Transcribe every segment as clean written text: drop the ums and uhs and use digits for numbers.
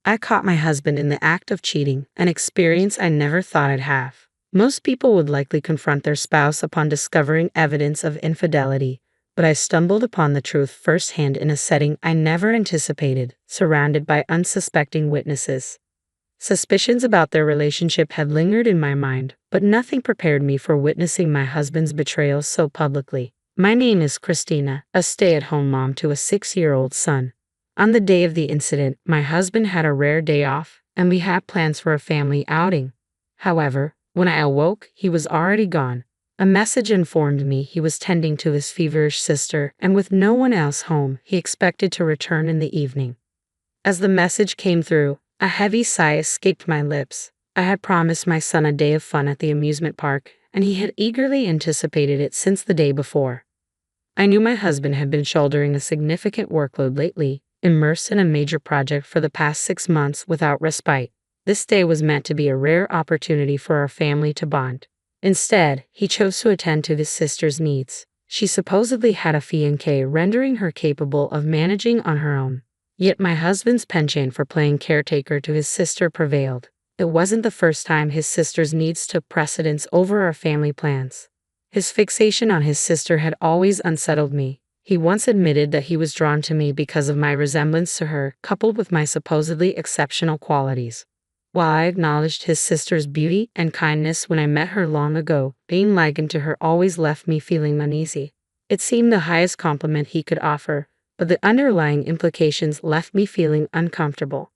I caught my husband in the act of cheating, an experience I never thought I'd have. Most people would likely confront their spouse upon discovering evidence of infidelity, but I stumbled upon the truth firsthand in a setting I never anticipated, surrounded by unsuspecting witnesses. Suspicions about their relationship had lingered in my mind, but nothing prepared me for witnessing my husband's betrayal so publicly. My name is Christina, a stay-at-home mom to a 6-year-old son. On the day of the incident, my husband had a rare day off, and we had plans for a family outing. However, when I awoke, he was already gone. A message informed me he was tending to his feverish sister, and with no one else home, he expected to return in the evening. As the message came through, a heavy sigh escaped my lips. I had promised my son a day of fun at the amusement park, and he had eagerly anticipated it since the day before. I knew my husband had been shouldering a significant workload lately, immersed in a major project for the past 6 months without respite. This day was meant to be a rare opportunity for our family to bond. Instead, he chose to attend to his sister's needs. She supposedly had a fiancé, rendering her capable of managing on her own. Yet my husband's penchant for playing caretaker to his sister prevailed. It wasn't the first time his sister's needs took precedence over our family plans. His fixation on his sister had always unsettled me. He once admitted that he was drawn to me because of my resemblance to her, coupled with my supposedly exceptional qualities. While I acknowledged his sister's beauty and kindness when I met her long ago, being likened to her always left me feeling uneasy. It seemed the highest compliment he could offer, but the underlying implications left me feeling uncomfortable.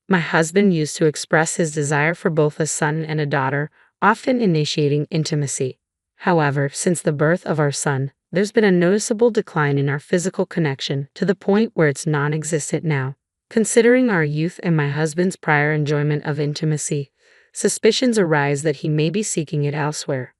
My husband used to express his desire for both a son and a daughter, often initiating intimacy. However, since the birth of our son, there's been a noticeable decline in our physical connection to the point where it's non-existent now. Considering our youth and my husband's prior enjoyment of intimacy, suspicions arise that he may be seeking it elsewhere.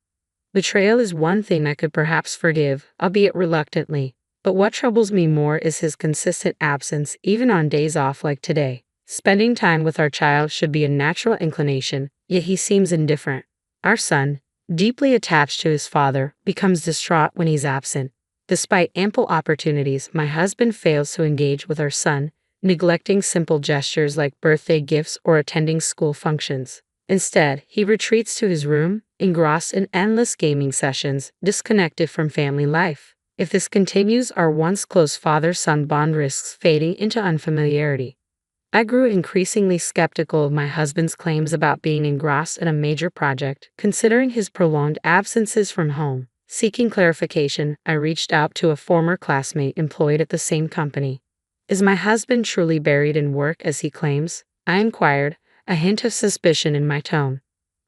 Betrayal is one thing I could perhaps forgive, albeit reluctantly, but what troubles me more is his consistent absence, even on days off like today. Spending time with our child should be a natural inclination, yet he seems indifferent. Our son, deeply attached to his father, becomes distraught when he's absent. Despite ample opportunities, my husband fails to engage with our son, neglecting simple gestures like birthday gifts or attending school functions. Instead, he retreats to his room, engrossed in endless gaming sessions, disconnected from family life. If this continues, our once close father-son bond risks fading into unfamiliarity. I grew increasingly skeptical of my husband's claims about being engrossed in a major project, considering his prolonged absences from home. Seeking clarification, I reached out to a former classmate employed at the same company. "Is my husband truly buried in work as he claims?" I inquired, a hint of suspicion in my tone.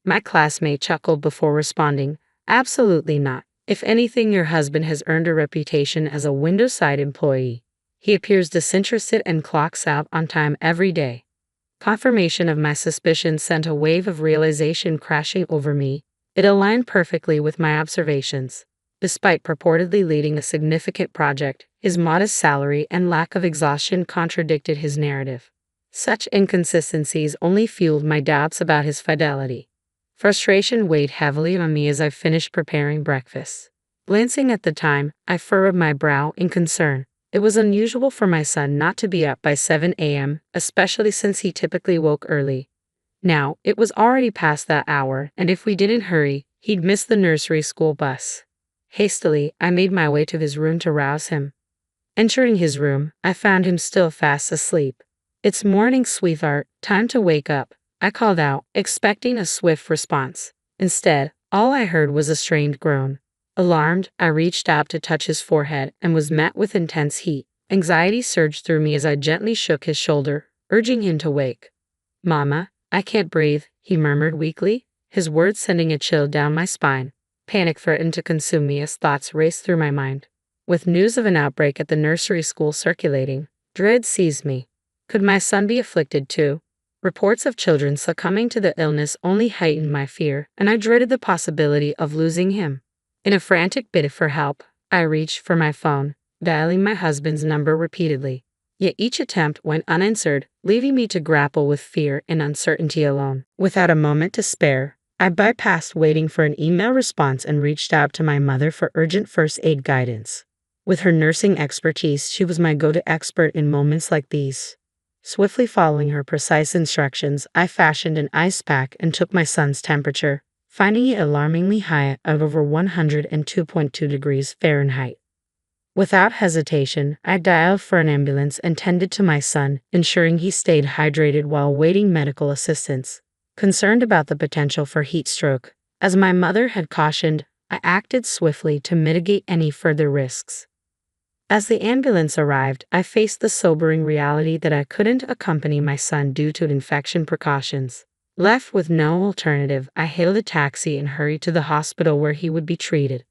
My classmate chuckled before responding, "Absolutely not. If anything, your husband has earned a reputation as a window-side employee. He appears disinterested and clocks out on time every day." Confirmation of my suspicion sent a wave of realization crashing over me. It aligned perfectly with my observations. Despite purportedly leading a significant project, his modest salary and lack of exhaustion contradicted his narrative. Such inconsistencies only fueled my doubts about his fidelity. Frustration weighed heavily on me as I finished preparing breakfast. Glancing at the time, I furrowed my brow in concern. It was unusual for my son not to be up by 7 a.m., especially since he typically woke early. Now, it was already past that hour, and if we didn't hurry, he'd miss the nursery school bus. Hastily, I made my way to his room to rouse him. Entering his room, I found him still fast asleep. "It's morning, sweetheart. Time to wake up," I called out, expecting a swift response. Instead, all I heard was a strained groan. Alarmed, I reached out to touch his forehead and was met with intense heat. Anxiety surged through me as I gently shook his shoulder, urging him to wake. "Mama, I can't breathe," he murmured weakly, his words sending a chill down my spine. Panic threatened to consume me as thoughts raced through my mind. With news of an outbreak at the nursery school circulating, dread seized me. Could my son be afflicted too? Reports of children succumbing to the illness only heightened my fear, and I dreaded the possibility of losing him. In a frantic bid for help, I reached for my phone, dialing my husband's number repeatedly. Yet each attempt went unanswered, leaving me to grapple with fear and uncertainty alone. Without a moment to spare, I bypassed waiting for an email response and reached out to my mother for urgent first aid guidance. With her nursing expertise, she was my go-to expert in moments like these. Swiftly following her precise instructions, I fashioned an ice pack and took my son's temperature, finding it alarmingly high at over 102.2 degrees Fahrenheit. Without hesitation, I dialed for an ambulance and tended to my son, ensuring he stayed hydrated while awaiting medical assistance. Concerned about the potential for heat stroke, as my mother had cautioned, I acted swiftly to mitigate any further risks. As the ambulance arrived, I faced the sobering reality that I couldn't accompany my son due to infection precautions. Left with no alternative, I hailed a taxi and hurried to the hospital where he would be treated.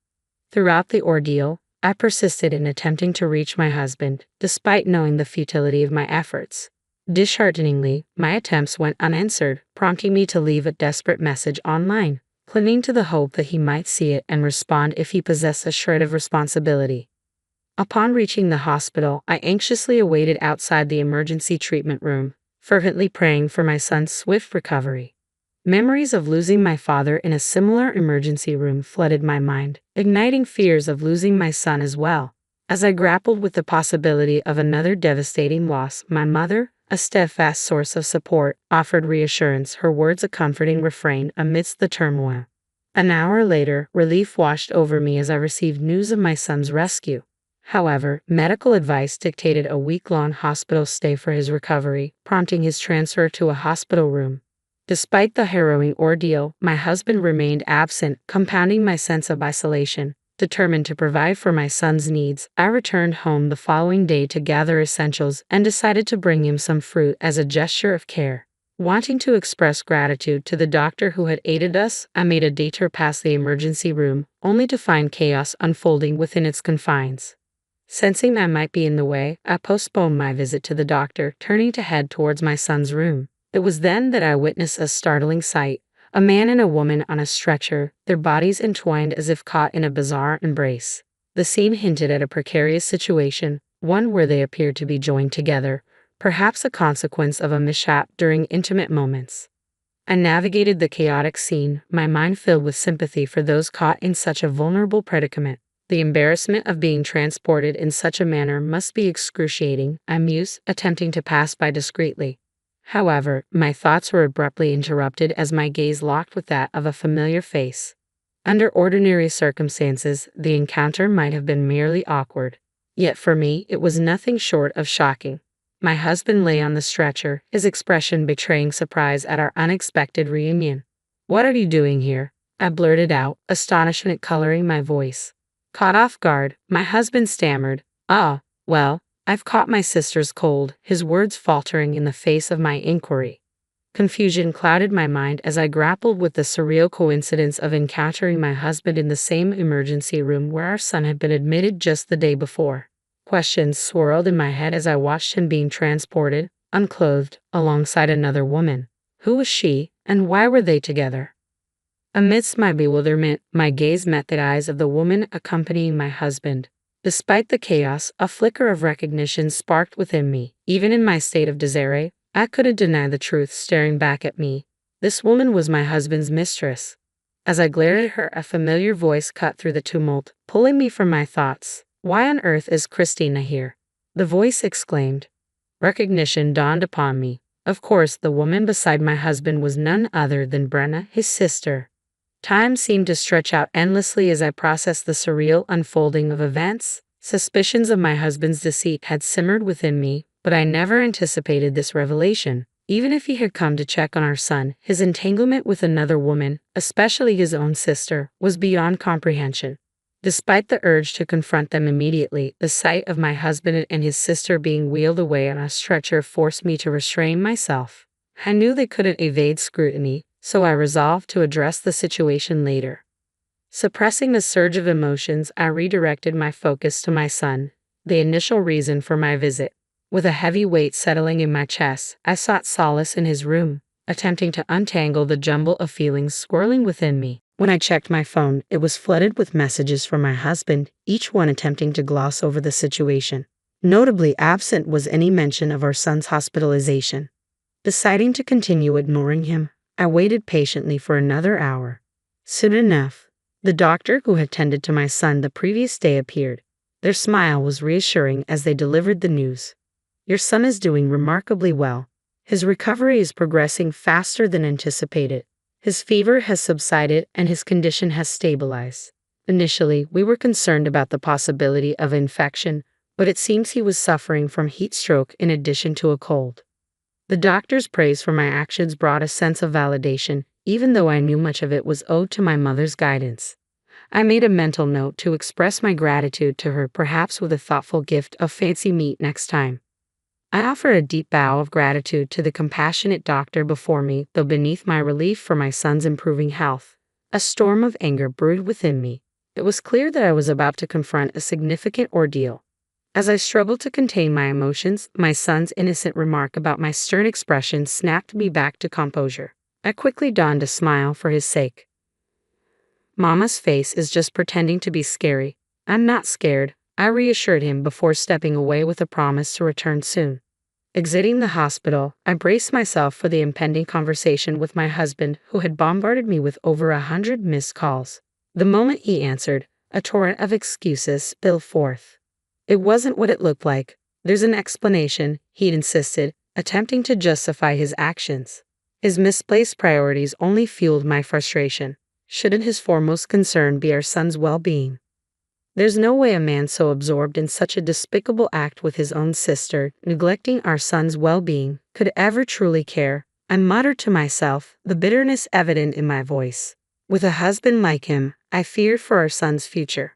Throughout the ordeal, I persisted in attempting to reach my husband, despite knowing the futility of my efforts. Dishearteningly, my attempts went unanswered, prompting me to leave a desperate message online, clinging to the hope that he might see it and respond if he possessed a shred of responsibility. Upon reaching the hospital, I anxiously awaited outside the emergency treatment room, fervently praying for my son's swift recovery. Memories of losing my father in a similar emergency room flooded my mind, igniting fears of losing my son as well. As I grappled with the possibility of another devastating loss, my mother, a steadfast source of support, offered reassurance, her words a comforting refrain amidst the turmoil. An hour later, relief washed over me as I received news of my son's rescue. However, medical advice dictated a week-long hospital stay for his recovery, prompting his transfer to a hospital room. Despite the harrowing ordeal, my husband remained absent, compounding my sense of isolation. Determined to provide for my son's needs, I returned home the following day to gather essentials and decided to bring him some fruit as a gesture of care. Wanting to express gratitude to the doctor who had aided us, I made a detour past the emergency room, only to find chaos unfolding within its confines. Sensing I might be in the way, I postponed my visit to the doctor, turning to head towards my son's room. It was then that I witnessed a startling sight: a man and a woman on a stretcher, their bodies entwined as if caught in a bizarre embrace. The scene hinted at a precarious situation, one where they appeared to be joined together, perhaps a consequence of a mishap during intimate moments. I navigated the chaotic scene, my mind filled with sympathy for those caught in such a vulnerable predicament. The embarrassment of being transported in such a manner must be excruciating, I mused, attempting to pass by discreetly. However, my thoughts were abruptly interrupted as my gaze locked with that of a familiar face. Under ordinary circumstances, the encounter might have been merely awkward. Yet for me, it was nothing short of shocking. My husband lay on the stretcher, his expression betraying surprise at our unexpected reunion. "What are you doing here?" I blurted out, astonishment coloring my voice. Caught off guard, my husband stammered, well, I've caught my sister's cold," his words faltering in the face of my inquiry. Confusion clouded my mind as I grappled with the surreal coincidence of encountering my husband in the same emergency room where our son had been admitted just the day before. Questions swirled in my head as I watched him being transported, unclothed, alongside another woman. Who was she, and why were they together? Amidst my bewilderment, my gaze met the eyes of the woman accompanying my husband. Despite the chaos, a flicker of recognition sparked within me. Even in my state of disarray, I couldn't deny the truth staring back at me. This woman was my husband's mistress. As I glared at her, a familiar voice cut through the tumult, pulling me from my thoughts. "Why on earth is Christina here?" the voice exclaimed. Recognition dawned upon me. Of course, the woman beside my husband was none other than Brenna, his sister. Time seemed to stretch out endlessly as I processed the surreal unfolding of events. Suspicions of my husband's deceit had simmered within me, but I never anticipated this revelation. Even if he had come to check on our son, his entanglement with another woman, especially his own sister, was beyond comprehension. Despite the urge to confront them immediately, the sight of my husband and his sister being wheeled away on a stretcher forced me to restrain myself. I knew they couldn't evade scrutiny, so I resolved to address the situation later. Suppressing the surge of emotions, I redirected my focus to my son, the initial reason for my visit. With a heavy weight settling in my chest, I sought solace in his room, attempting to untangle the jumble of feelings swirling within me. When I checked my phone, it was flooded with messages from my husband, each one attempting to gloss over the situation. Notably absent was any mention of our son's hospitalization. Deciding to continue ignoring him, I waited patiently for another hour. Soon enough, the doctor who had tended to my son the previous day appeared. Their smile was reassuring as they delivered the news. Your son is doing remarkably well. His recovery is progressing faster than anticipated. His fever has subsided and his condition has stabilized. Initially, we were concerned about the possibility of infection, but it seems he was suffering from heat stroke in addition to a cold. The doctor's praise for my actions brought a sense of validation, even though I knew much of it was owed to my mother's guidance. I made a mental note to express my gratitude to her, perhaps with a thoughtful gift of fancy meat next time. I offered a deep bow of gratitude to the compassionate doctor before me, though beneath my relief for my son's improving health, a storm of anger brewed within me. It was clear that I was about to confront a significant ordeal. As I struggled to contain my emotions, my son's innocent remark about my stern expression snapped me back to composure. I quickly donned a smile for his sake. Mama's face is just pretending to be scary. I'm not scared, I reassured him before stepping away with a promise to return soon. Exiting the hospital, I braced myself for the impending conversation with my husband, who had bombarded me with over 100 missed calls. The moment he answered, a torrent of excuses spilled forth. It wasn't what it looked like. There's an explanation, he'd insisted, attempting to justify his actions. His misplaced priorities only fueled my frustration. Shouldn't his foremost concern be our son's well-being? There's no way a man so absorbed in such a despicable act with his own sister, neglecting our son's well-being, could ever truly care. I muttered to myself, the bitterness evident in my voice. With a husband like him, I feared for our son's future.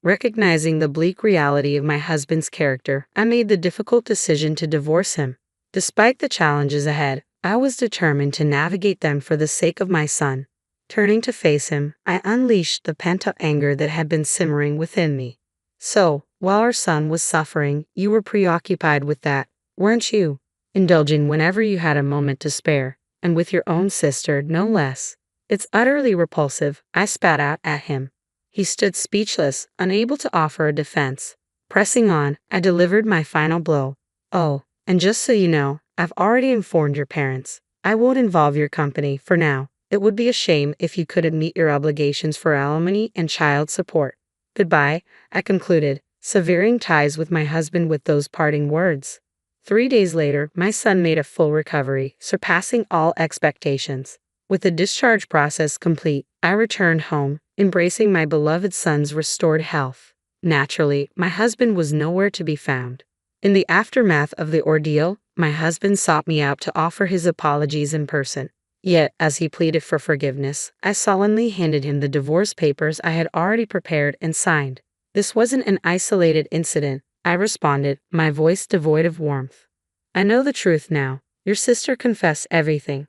Recognizing the bleak reality of my husband's character, I made the difficult decision to divorce him. Despite the challenges ahead, I was determined to navigate them for the sake of my son. Turning to face him, I unleashed the pent-up anger that had been simmering within me. So, while our son was suffering, you were preoccupied with that, weren't you? Indulging whenever you had a moment to spare, and with your own sister, no less. It's utterly repulsive, I spat out at him. He stood speechless, unable to offer a defense. Pressing on, I delivered my final blow. Oh, and just so you know, I've already informed your parents. I won't involve your company, for now. It would be a shame if you couldn't meet your obligations for alimony and child support. Goodbye, I concluded, severing ties with my husband with those parting words. 3 days later, my son made a full recovery, surpassing all expectations. With the discharge process complete, I returned home, embracing my beloved son's restored health. Naturally, my husband was nowhere to be found. In the aftermath of the ordeal, my husband sought me out to offer his apologies in person. Yet, as he pleaded for forgiveness, I solemnly handed him the divorce papers I had already prepared and signed. This wasn't an isolated incident, I responded, my voice devoid of warmth. I know the truth now. Your sister confessed everything.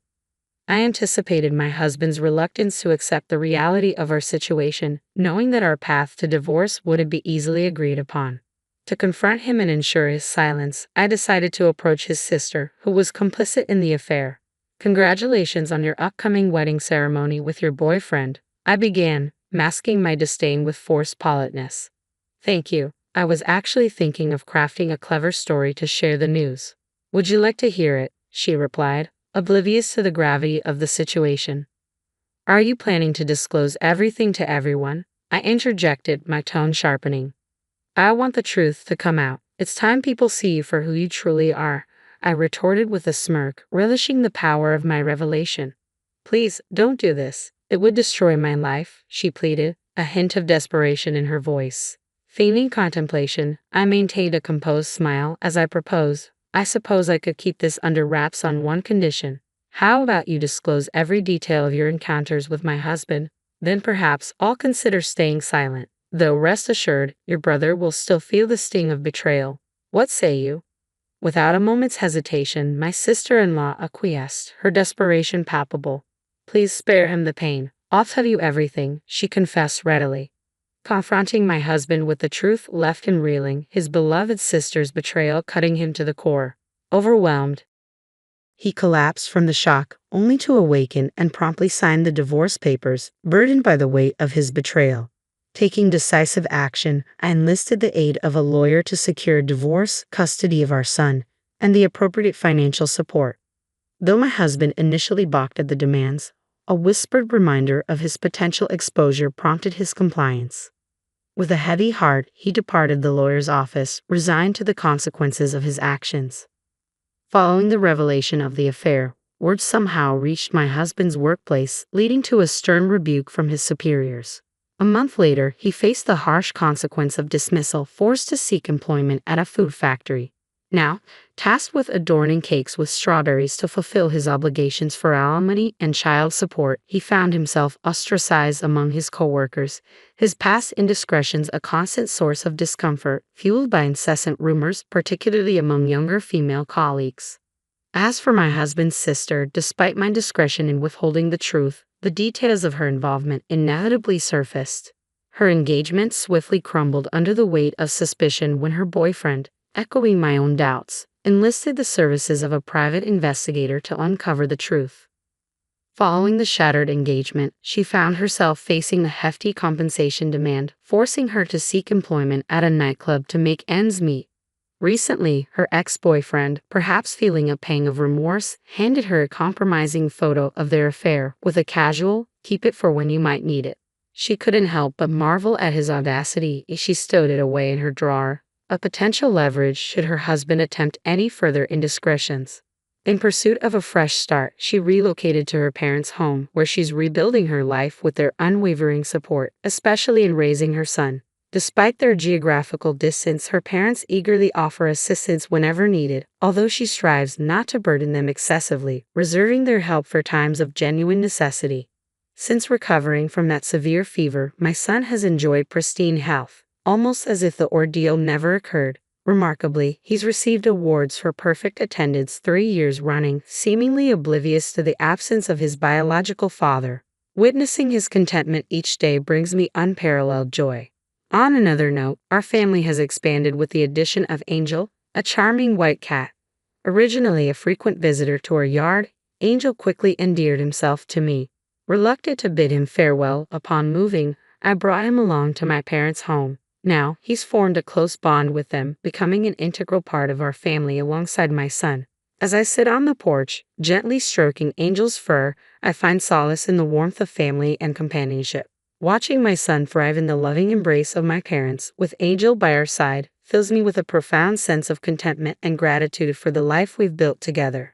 I anticipated my husband's reluctance to accept the reality of our situation, knowing that our path to divorce wouldn't be easily agreed upon. To confront him and ensure his silence, I decided to approach his sister, who was complicit in the affair. Congratulations on your upcoming wedding ceremony with your boyfriend, I began, masking my disdain with forced politeness. Thank you. I was actually thinking of crafting a clever story to share the news. Would you like to hear it? She replied, oblivious to the gravity of the situation. Are you planning to disclose everything to everyone? I interjected, my tone sharpening. I want the truth to come out. It's time people see you for who you truly are, I retorted with a smirk, relishing the power of my revelation. Please, don't do this. It would destroy my life, she pleaded, a hint of desperation in her voice. Feigning contemplation, I maintained a composed smile as I proposed. I suppose I could keep this under wraps on one condition. How about you disclose every detail of your encounters with my husband? Then perhaps I'll consider staying silent. Though rest assured, your brother will still feel the sting of betrayal. What say you? Without a moment's hesitation, my sister-in-law acquiesced, her desperation palpable. Please spare him the pain. I'll tell you everything, she confessed readily. Confronting my husband with the truth left him reeling, his beloved sister's betrayal cutting him to the core. Overwhelmed, he collapsed from the shock, only to awaken and promptly sign the divorce papers, burdened by the weight of his betrayal. Taking decisive action, I enlisted the aid of a lawyer to secure divorce, custody of our son, and the appropriate financial support. Though my husband initially balked at the demands, a whispered reminder of his potential exposure prompted his compliance. With a heavy heart, he departed the lawyer's office, resigned to the consequences of his actions. Following the revelation of the affair, word somehow reached my husband's workplace, leading to a stern rebuke from his superiors. A month later, he faced the harsh consequence of dismissal, forced to seek employment at a food factory. Now, tasked with adorning cakes with strawberries to fulfill his obligations for alimony and child support, he found himself ostracized among his coworkers, his past indiscretions a constant source of discomfort, fueled by incessant rumors, particularly among younger female colleagues. As for my husband's sister, despite my discretion in withholding the truth, the details of her involvement inevitably surfaced. Her engagement swiftly crumbled under the weight of suspicion when her boyfriend, echoing my own doubts, enlisted the services of a private investigator to uncover the truth. Following the shattered engagement, she found herself facing a hefty compensation demand, forcing her to seek employment at a nightclub to make ends meet. Recently, her ex-boyfriend, perhaps feeling a pang of remorse, handed her a compromising photo of their affair with a casual, "keep it for when you might need it." She couldn't help but marvel at his audacity as she stowed it away in her drawer, a potential leverage should her husband attempt any further indiscretions. In pursuit of a fresh start, she relocated to her parents' home, where she's rebuilding her life with their unwavering support, especially in raising her son. Despite their geographical distance, her parents eagerly offer assistance whenever needed, although she strives not to burden them excessively, reserving their help for times of genuine necessity. Since recovering from that severe fever, my son has enjoyed pristine health, almost as if the ordeal never occurred. Remarkably, he's received awards for perfect attendance 3 years running, seemingly oblivious to the absence of his biological father. Witnessing his contentment each day brings me unparalleled joy. On another note, our family has expanded with the addition of Angel, a charming white cat. Originally a frequent visitor to our yard, Angel quickly endeared himself to me. Reluctant to bid him farewell upon moving, I brought him along to my parents' home. Now, he's formed a close bond with them, becoming an integral part of our family alongside my son. As I sit on the porch, gently stroking Angel's fur, I find solace in the warmth of family and companionship. Watching my son thrive in the loving embrace of my parents, with Angel by our side, fills me with a profound sense of contentment and gratitude for the life we've built together.